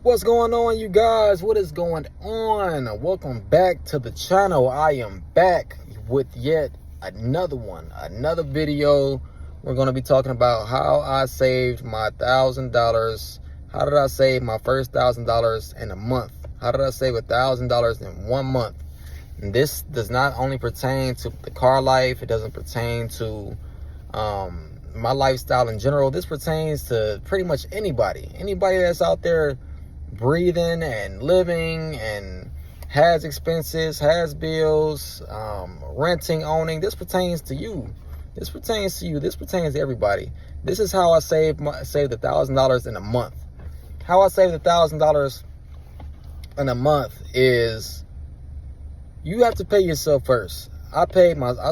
What's going on, you guys? What is going on? Welcome back to the channel. I am back with yet another video. We're going to be talking about how I saved my $1,000. How did I save my first $1,000 in a month? How did I save $1,000 in 1 month? And this does not only pertain to the car life. It doesn't pertain to my lifestyle in general. This pertains to pretty much anybody that's out there breathing and living and has expenses, has bills, renting, owning. This pertains to you. This pertains to you. This pertains to everybody. This is how I saved $1,000 in a month. How I saved $1,000 in a month is you have to pay yourself first. I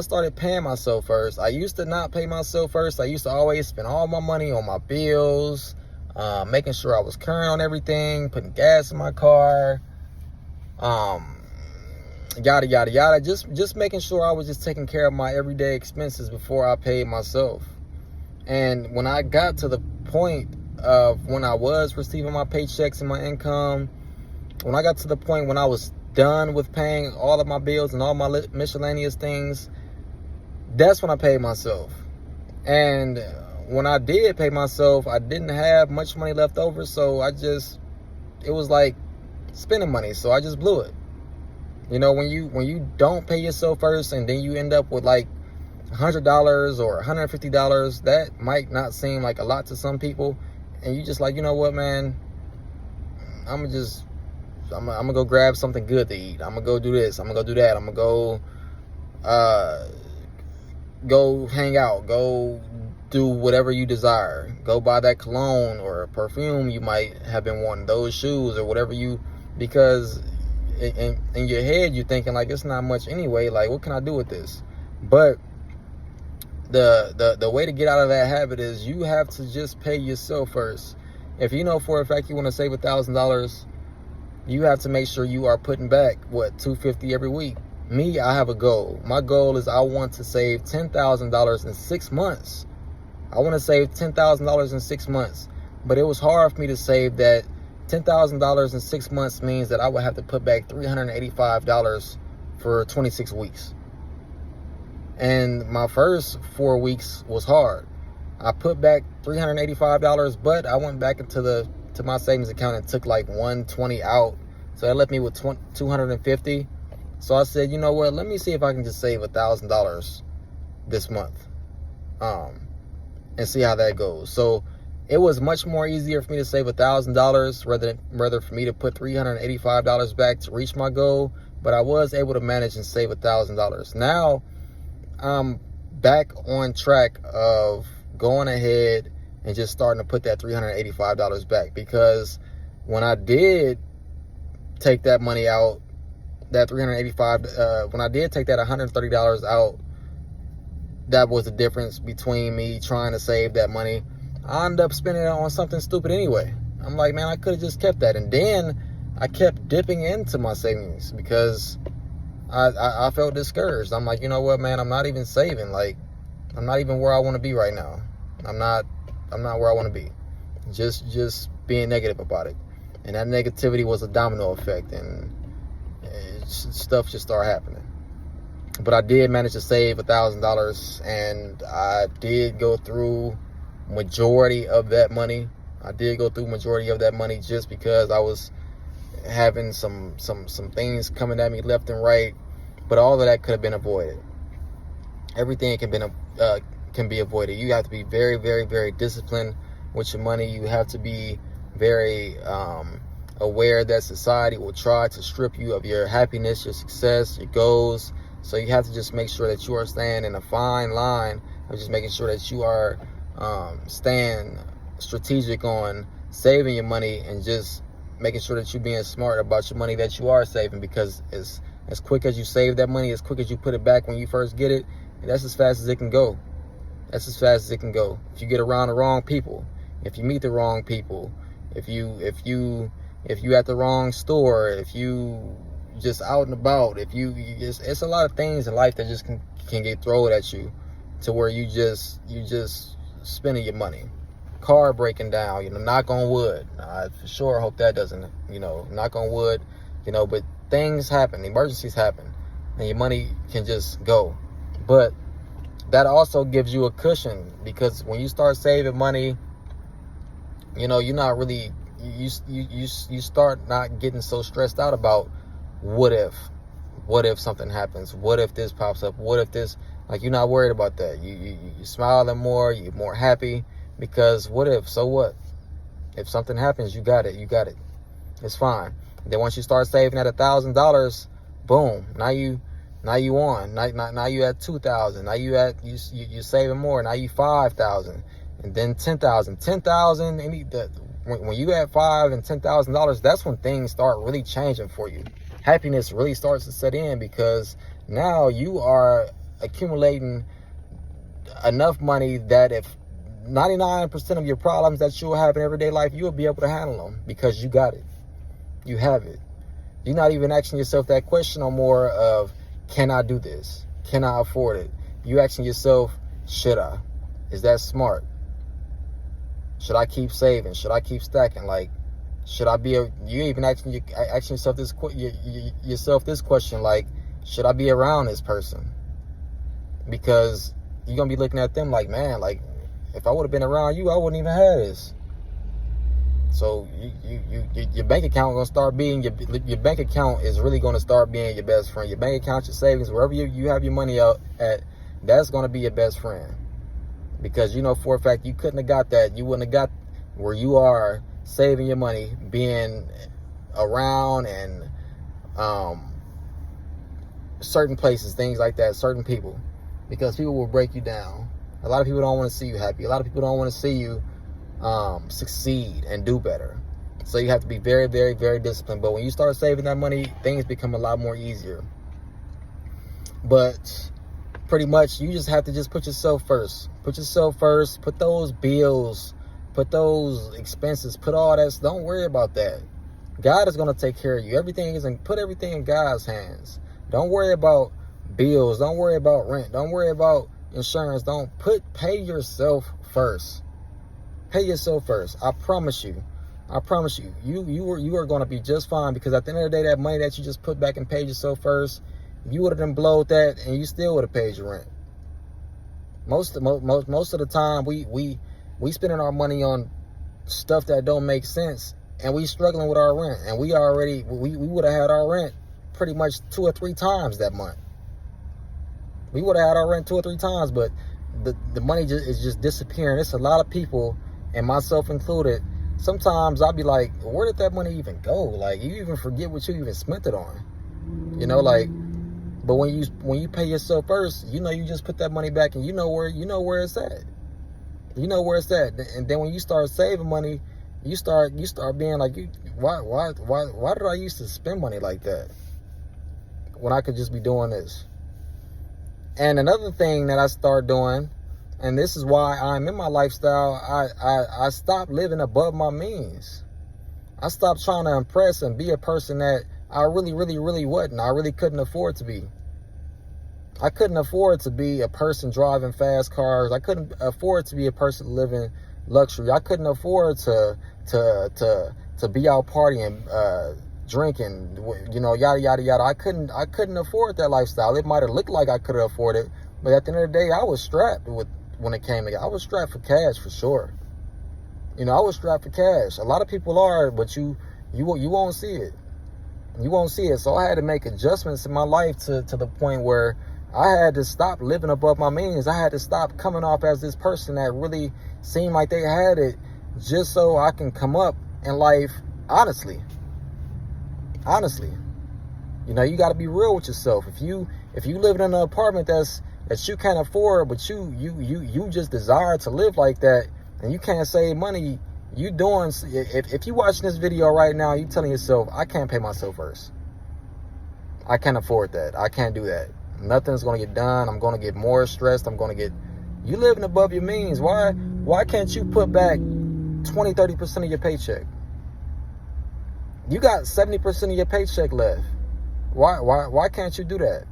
started paying myself first. I used to not pay myself first. I used to always spend all my money on my bills, making sure I was current on everything, putting gas in my car, yada yada yada. Just making sure I was just taking care of my everyday expenses before I paid myself. And when I got to the point of when I was receiving my paychecks and my income, when I got to the point when I was done with paying all of my bills and all my miscellaneous things, that's when I paid myself. And when I did pay myself, I didn't have much money left over, so it was like spending money, so I just blew it. You know, when you don't pay yourself first and then you end up with like $100 or $150, that might not seem like a lot to some people, and you just like, you know what, man, I'm gonna go grab something good to eat. I'm gonna go do this. I'm gonna go do that. I'm gonna go hang out. Go do whatever you desire. Go buy that cologne or perfume you might have been wanting. Those shoes or whatever because in your head you're thinking like, it's not much anyway. Like, what can I do with this? But the way to get out of that habit is you have to just pay yourself first. If you know for a fact you want to save $1,000, you have to make sure you are putting back $250 every week. Me, I have a goal. My goal is I want to save $10,000 in 6 months. I want to save $10,000 in 6 months. But it was hard for me to save that. $10,000 in 6 months means that I would have to put back $385 for 26 weeks. And my first 4 weeks was hard. I put back $385, but I went back to my savings account and took like $120 out. So that left me with $250. So I said, you know what? Let me see if I can just save $1,000 this month, and see how that goes. So it was much more easier for me to save $1,000 rather for me to put $385 back to reach my goal. But I was able to manage and save $1,000. Now I'm back on track of going ahead and just starting to put that $385 back, because when I did take that money out, that $385, when I did take that $130 out, that was the difference between me trying to save that money. I ended up spending it on something stupid anyway. I'm like, man, I could have just kept that. And then I kept dipping into my savings because I felt discouraged. I'm like, you know what, man, I'm not even saving. Like, I'm not even where I want to be right now. I'm not where I want to be. Just being negative about it. And that negativity was a domino effect, and stuff just started happening. But I did manage to save $1,000, and I did go through majority of that money. Just because I was having some things coming at me left and right. But all of that could have been avoided. Everything can be avoided. You have to be very, very, very disciplined with your money. You have to be very aware that society will try to strip you of your happiness, your success, your goals. So you have to just make sure that you are staying in a fine line of just making sure that you are staying strategic on saving your money, and just making sure that you're being smart about your money that you are saving, because as quick as you save that money, as quick as you put it back when you first get it, that's as fast as it can go. If you get around the wrong people, if you meet the wrong people, if you at the wrong store, if you just out and about, it's a lot of things in life that just can get thrown at you to where you just spending your money. car breaking down, knock on wood. I for sure hope that doesn't, knock on wood, but things happen, emergencies happen, and your money can just go. But that also gives you a cushion, because when you start saving money, you're not really, you start not getting so stressed out about what if something happens, what if this pops up, what if this, like, you're not worried about that. You're smiling more, you're more happy, because what if, so what? If something happens, you got it. It's fine. And then once you start saving at $1,000, boom, now you on. Now you at 2,000. Now you're saving more. Now you 5,000, and then 10,000. 10,000. When you at $5,000 and $10,000, that's when things start really changing for you. Happiness really starts to set in, because now you are accumulating enough money that if 99% of your problems that you'll have in everyday life, you'll be able to handle them, because you got it. You have it. You're not even asking yourself that question no more of, can I do this? Can I afford it? You asking yourself, should I? Is that smart? Should I keep saving? Should I keep stacking? Like, should I be you even asking yourself this question, like, should I be around this person? Because you're gonna be looking at them like, man, like, if I would have been around you, I wouldn't even have this. So your bank account gonna start being your bank account is really gonna start being your best friend. Your bank account, your savings, wherever you have your money out at, that's gonna be your best friend. Because for a fact you couldn't have got that. You wouldn't have got where you are saving your money, being around and certain places, things like that, certain people. Because people will break you down. A lot of people don't want to see you happy. A lot of people don't want to see you succeed and do better. So you have to be very, very, very disciplined. But when you start saving that money, things become a lot more easier. But pretty much you just have to just put yourself first. Put yourself first. Put those bills, put those expenses, put all that. Don't worry about that. God is going to take care of you. Put everything in God's hands. Don't worry about bills. Don't worry about rent. Don't worry about insurance. Pay yourself first. Pay yourself first. I promise you. You are going to be just fine, because at the end of the day, that money that you just put back and paid yourself first, you would have done blowed that, and you still would have paid your rent. Most of the time, we spending our money on stuff that don't make sense, and we struggling with our rent, and we would have had our rent pretty much 2 or 3 times that month. We would have had our rent 2 or 3 times, but the money is just disappearing. It's a lot of people, and myself included. Sometimes I'll be like, where did that money even go? Like, you even forget what you even spent it on. But when you pay yourself first, you just put that money back, and you know where it's at. You know where it's at. And then when you start saving money, you start being like, why did I used to spend money like that when I could just be doing this? And another thing that I started doing, and this is why I'm in my lifestyle, I stopped living above my means. I stopped trying to impress and be a person that I really, really, really wasn't. I really couldn't afford to be. I couldn't afford to be a person driving fast cars. I couldn't afford to be a person living luxury. I couldn't afford to be out partying, drinking, yada yada yada. I couldn't afford that lifestyle. It might have looked like I could afford it, but at the end of the day, I was strapped when it came to it. I was strapped for cash for sure. I was strapped for cash. A lot of people are, but you won't see it. You won't see it. So I had to make adjustments in my life to the point where I had to stop living above my means. I had to stop coming off as this person that really seemed like they had it, just so I can come up in life honestly. You got to be real with yourself. If you live in an apartment that you can't afford, but you just desire to live like that, and you can't save money, if you watching this video right now, you telling yourself, I can't pay myself first. I can't afford that. I can't do that. Nothing's going to get done. I'm going to get more stressed. You living above your means. Why can't you put back 20-30% of your paycheck? You got 70% of your paycheck left. Why can't you do that?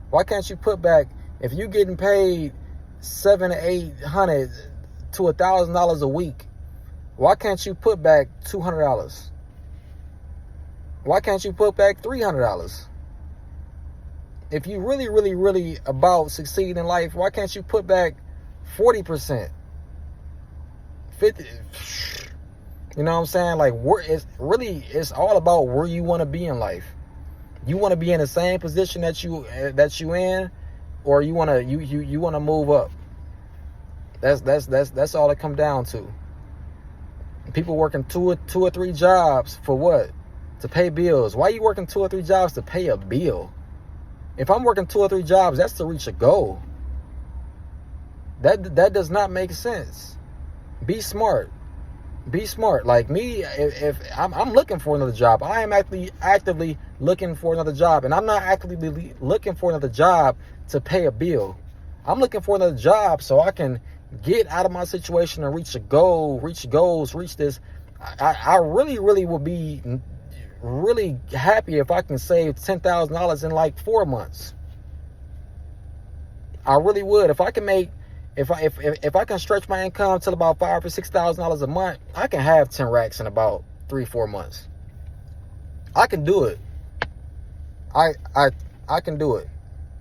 Why can't you put back, if you're getting paid $700, $800, to $1,000 a week, why can't you put back $200? Why can't you put back $300? If you really, really, really about succeeding in life, why can't you put back 40%, 50? You know what I'm saying? Like, it's all about where you want to be in life. You want to be in the same position that you in, or you want to move up. That's all it come down to. People working two or three jobs for what? To pay bills. Why are you working 2 or 3 jobs to pay a bill? If I'm working 2 or 3 jobs, that's to reach a goal. That does not make sense. Be smart. Be smart. Like me, if I'm looking for another job, I am actively looking for another job, and I'm not actively looking for another job to pay a bill. I'm looking for another job so I can get out of my situation and reach a goal, reach goals, reach this. I really, really will be really happy if I can save $10,000 in like 4 months. I really would. If I can make, if I can stretch my income till about $5,000 or $6,000 a month, I can have 10 racks in about 3-4 months. I can do it. I can do it.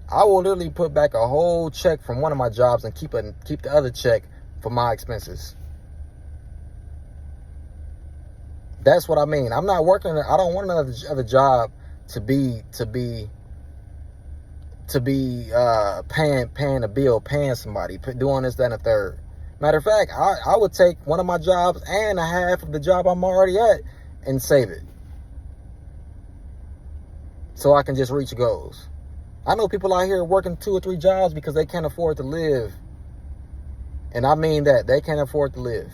I will literally put back a whole check from one of my jobs and keep the other check for my expenses. That's what I mean. I'm not working. I don't want another job to be paying a bill, paying somebody, doing this, that, and the third. Matter of fact, I would take one of my jobs and a half of the job I'm already at and save it, so I can just reach goals. I know people out here working 2 or 3 jobs because they can't afford to live. And I mean that. They can't afford to live.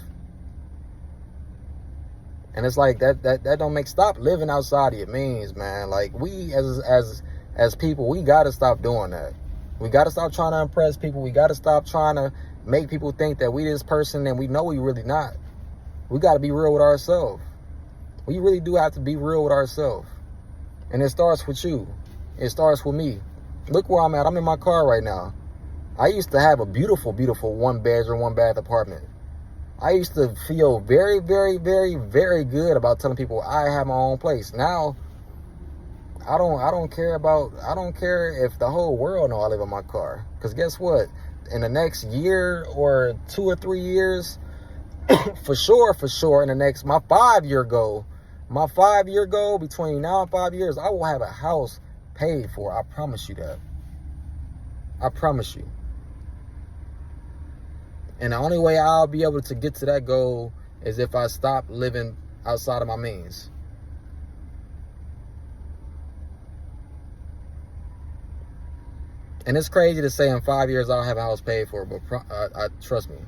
And it's like that don't make, stop living outside of your means, man. Like, we as people, we got to stop doing that. We got to stop trying to impress people. We got to stop trying to make people think that we this person and we know we really not. We got to be real with ourselves. We really do have to be real with ourselves. And it starts with you. It starts with me. Look where I'm at. I'm in my car right now. I used to have a beautiful, beautiful 1-bedroom, 1-bath apartment. I used to feel very, very, very, very good about telling people I have my own place. Now, I don't care if the whole world know I live in my car. Because guess what? In the next year or 2 or 3 years, for sure, in the next, my 5-year goal, between now and 5 years, I will have a house paid for. I promise you that. I promise you. And the only way I'll be able to get to that goal is if I stop living outside of my means. And it's crazy to say in 5 years I'll have a house paid for, but trust me,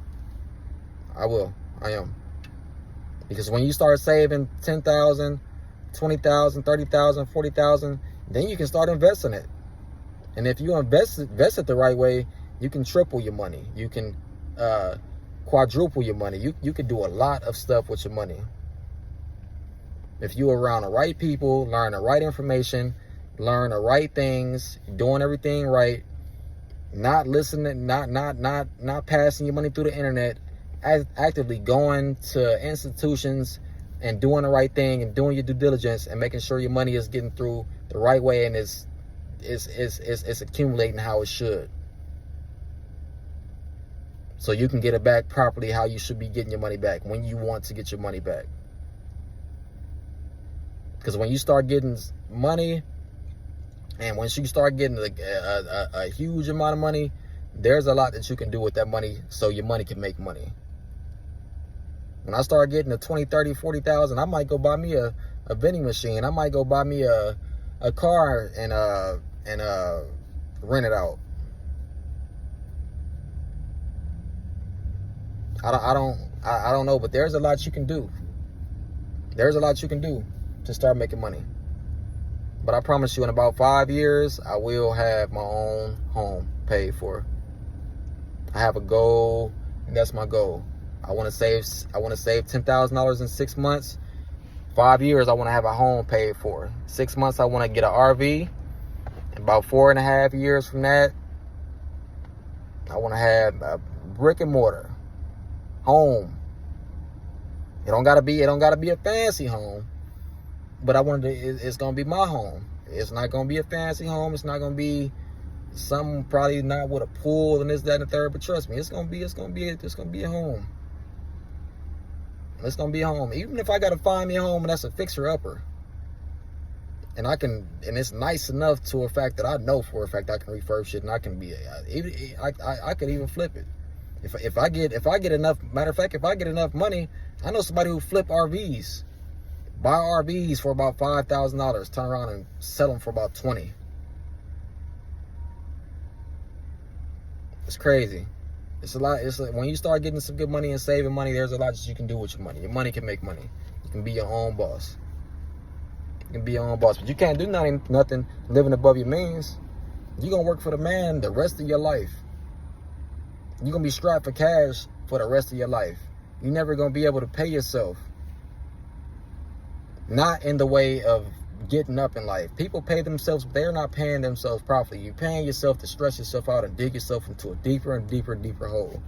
I will. I am. Because when you start saving $10,000, $20,000, $30,000, $40,000, then you can start investing it. And if you invest it the right way, you can triple your money. You can quadruple your money. You can do a lot of stuff with your money. If you're around the right people, learn the right information, learn the right things, doing everything right, not listening, not passing your money through the internet, actively going to institutions and doing the right thing and doing your due diligence and making sure your money is getting through the right way and it's accumulating how it should. So you can get it back properly how you should be getting your money back when you want to get your money back. Because when you start getting money, and once you start getting a huge amount of money, there's a lot that you can do with that money so your money can make money. When I start getting to 20, 30, 40,000, I might go buy me a vending machine. I might go buy me a car and rent it out. I don't know, but there's a lot you can do. There's a lot you can do to start making money. But I promise you, in about 5 years, I will have my own home paid for. I have a goal, and that's my goal. I want to save $10,000 in 6 months. 5 years, I want to have a home paid for. 6 months, I want to get an RV. About 4.5 years from that, I want to have a brick and mortar. home. It don't gotta be a fancy home, but I wanted to, it's gonna be my home. It's not gonna be a fancy home. It's not gonna be some, probably not with a pool and this, that, and the third. But trust me, it's gonna be a home. It's gonna be a home. Even if I gotta find me a home and that's a fixer upper, and it's nice enough to a fact that I know for a fact I can refurbish it, and I can be, I could even flip it. If I get enough, matter of fact, if I get enough money, I know somebody who flip RVs, buy RVs for about $5,000, turn around and sell them for about 20. It's crazy. It's a lot. When you start getting some good money and saving money, there's a lot that you can do with your money. Your money can make money. You can be your own boss. You can be your own boss, but you can't do nothing living above your means. You're gonna work for the man the rest of your life. You're gonna be strapped for cash for the rest of your life. You're never gonna be able to pay yourself. Not in the way of getting up in life. People pay themselves, but they're not paying themselves properly. You're paying yourself to stress yourself out and dig yourself into a deeper and deeper and deeper hole.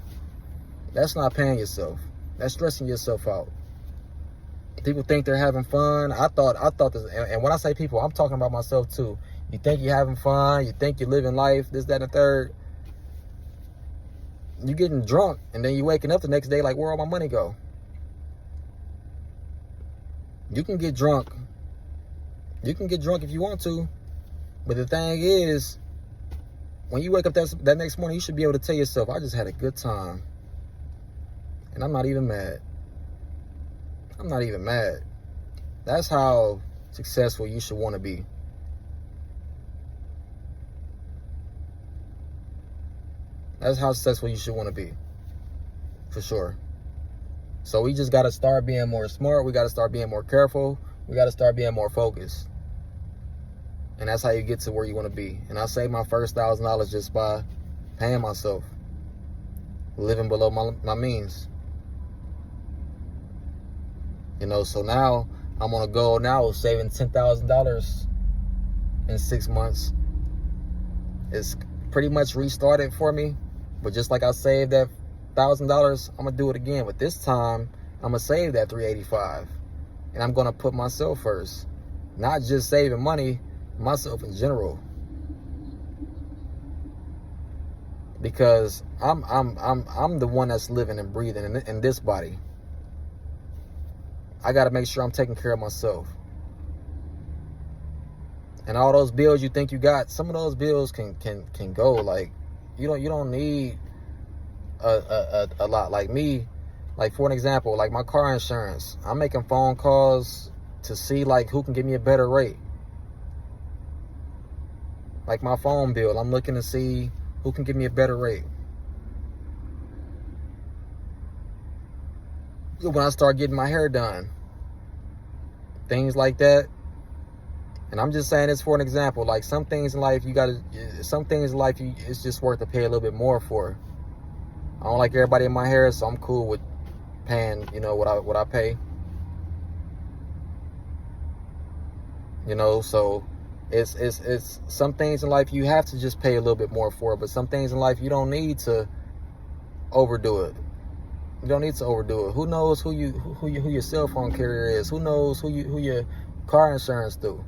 That's not paying yourself. That's stressing yourself out. People think they're having fun. I thought this, and when I say people, I'm talking about myself too. You think you're having fun, you think you're living life, this, that, and the third. You getting drunk, and then you waking up the next day like, where all my money go? You can get drunk. You can get drunk if you want to, but the thing is, when you wake up that next morning, you should be able to tell yourself, I just had a good time, and I'm not even mad. I'm not even mad. That's how successful you should want to be. That's how successful you should want to be, for sure. So we just got to start being more smart. We got to start being more careful. We got to start being more focused. And that's how you get to where you want to be. And I saved my first $1,000 just by paying myself, living below my means. You know, so now I'm on a goal now of saving $10,000 in 6 months. It's pretty much restarted for me. But just like I saved that $1,000, I'm going to do it again. But this time, I'm going to save that $385. And I'm going to put myself first. Not just saving money, myself in general. Because I'm the one that's living and breathing in this body. I got to make sure I'm taking care of myself. And all those bills you think you got, some of those bills can go. Like, you don't need a lot. Like me, like for an example, like my car insurance, I'm making phone calls to see like who can give me a better rate. Like my phone bill, I'm looking to see who can give me a better rate. When I start getting my hair done, things like that. And I'm just saying this for an example. Like some things in life it's just worth to pay a little bit more for. I don't like everybody in my hair, so I'm cool with paying, what I pay. So it's some things in life you have to just pay a little bit more for, but some things in life you don't need to overdo it. You don't need to overdo it. Who knows who your cell phone carrier is? Who knows who your car insurance do?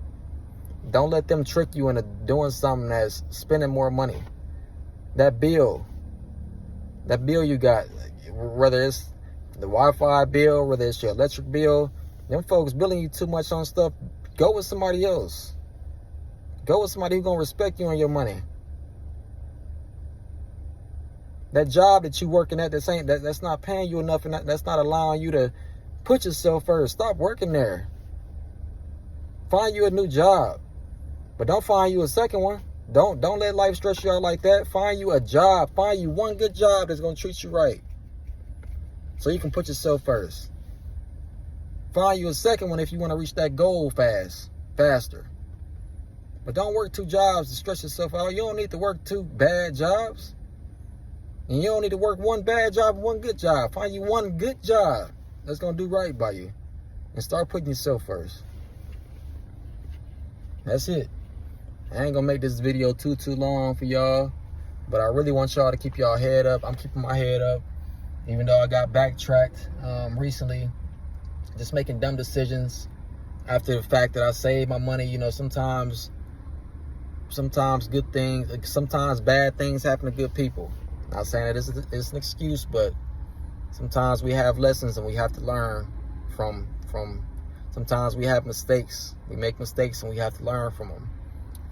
Don't let them trick you into doing something that's spending more money. That bill you got, whether it's the Wi-Fi bill, whether it's your electric bill, them folks billing you too much on stuff. Go with somebody else. Go with somebody who's gonna respect you and your money. That job that you working at, that's not paying you enough, and that's not allowing you to put yourself first. Stop working there. Find you a new job, but don't find you a second one. Don't let life stress you out like that. Find you a job. Find you one good job that's gonna treat you right, so you can put yourself first. Find you a second one if you want to reach that goal faster. But don't work 2 jobs to stress yourself out. You don't need to work 2 bad jobs. And you don't need to work 1 bad job and 1 good job. Find you 1 good job that's going to do right by you. And start putting yourself first. That's it. I ain't going to make this video too long for y'all. But I really want y'all to keep y'all head up. I'm keeping my head up. Even though I got backtracked recently, just making dumb decisions after the fact that I saved my money. You know, sometimes good things, sometimes bad things happen to good people. Not saying that it's an excuse, but sometimes we have lessons and we have to learn from. Sometimes we have mistakes. We make mistakes and we have to learn from them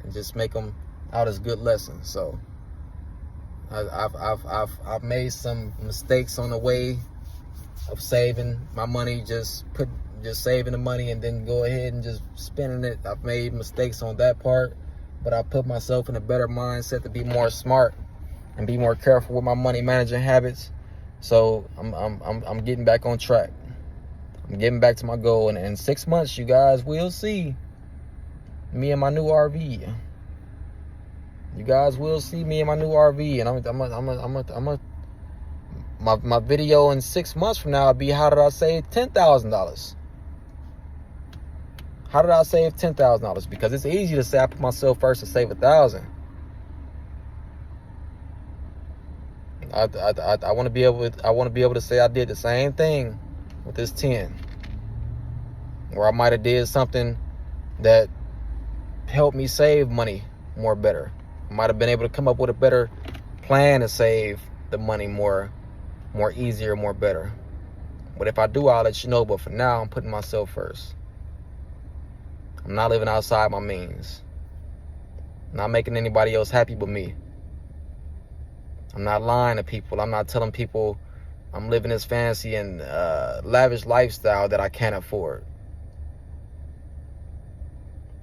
and just make them out as good lessons. So I've made some mistakes on the way of saving my money, just saving the money and then go ahead and just spending it. I've made mistakes on that part, but I put myself in a better mindset to be more smart and be more careful with my money managing habits. So I'm getting back on track. I'm getting back to my goal, and in 6 months, you guys will see me in my new RV. You guys will see me in my new RV, and my video in 6 months from now will be, how did I save $10,000? How did I save $10,000? Because it's easy to say I put myself first to save $1,000. I want to be able to say I did the same thing with this 10, where I might have did something that helped me save money more better. I might have been able to come up with a better plan to save the money more easier, more better. But if I do, I'll let you know. But for now, I'm putting myself first. I'm not living outside my means. I'm not making anybody else happy but me. I'm not lying to people. I'm not telling people I'm living this fancy and lavish lifestyle that I can't afford.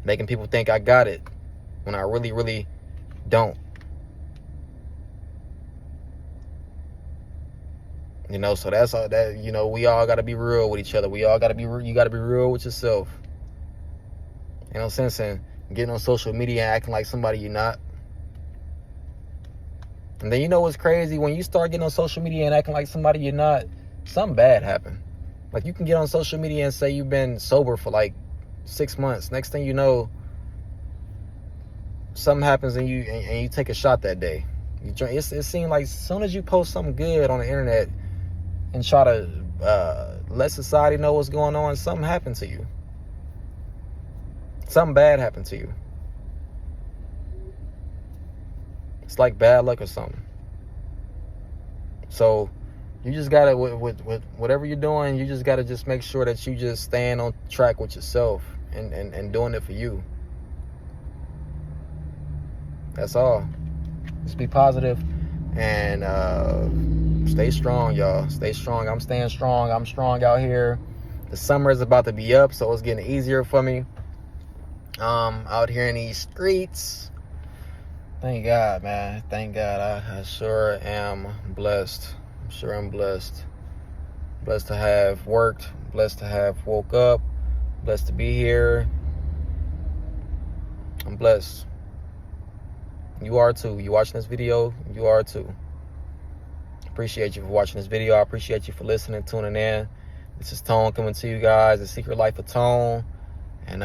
Making people think I got it when I really, really don't. You know, so that's all that, you know, we all got to be real with each other. We all got to be, you got to be real with yourself. Ain't no sense in getting on social media and acting like somebody you're not. And then you know what's crazy? When you start getting on social media and acting like somebody you're not, something bad happened. Like, you can get on social media and say you've been sober for like 6 months. Next thing you know, something happens and you take a shot that day. It seems like as soon as you post something good on the internet and try to let society know what's going on, something happened to you. Something bad happened to you. It's like bad luck or something. So you just gotta, with whatever you're doing, you just gotta just make sure that you just staying on track with yourself and doing it for you. That's all. Just be positive and stay strong, y'all. Stay strong. I'm staying strong. I'm strong out here. The summer is about to be up, so it's getting easier for me. Out here in these streets. Thank God, man. Thank God. I sure am blessed. I'm sure I'm blessed. Blessed to have worked. Blessed to have woke up. Blessed to be here. I'm blessed. You are too. You watching this video, you are too. Appreciate you for watching this video. I appreciate you for listening, tuning in. This is Tone coming to you guys, The Secret Life of Tone. And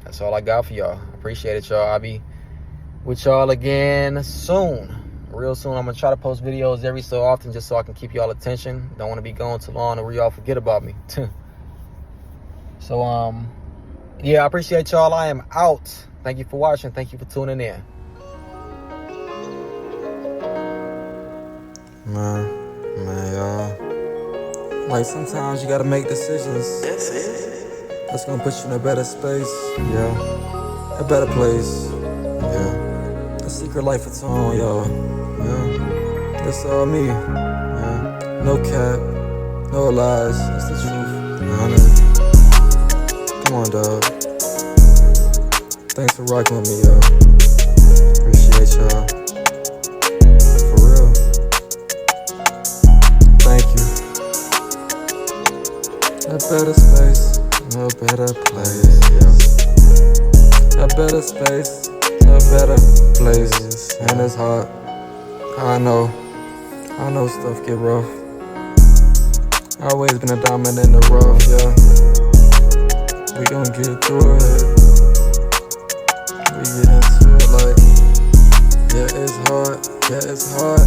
that's all I got for y'all. Appreciate it, y'all. I'll be with y'all again soon. Real soon. I'm going to try to post videos every so often just so I can keep y'all attention. Don't want to be going too long or y'all forget about me. So, yeah, I appreciate y'all. I am out. Thank you for watching. Thank you for tuning in. Man, y'all. Like, sometimes you got to make decisions. That's it. That's gonna put you in a better space, yeah. A better place, yeah. The Secret Life of Tone, y'all, yeah. That's all me, yeah. No cap, no lies, it's the truth, 100. Come on, dog. Thanks for rocking with me, y'all. Appreciate y'all. For real. Thank you. A better space. A better place, yeah. A better space, a better place. And it's hard. I know stuff get rough. Always been a diamond in the rough, yeah. We gon' get through it. We get into it like, yeah, it's hard, yeah, it's hard.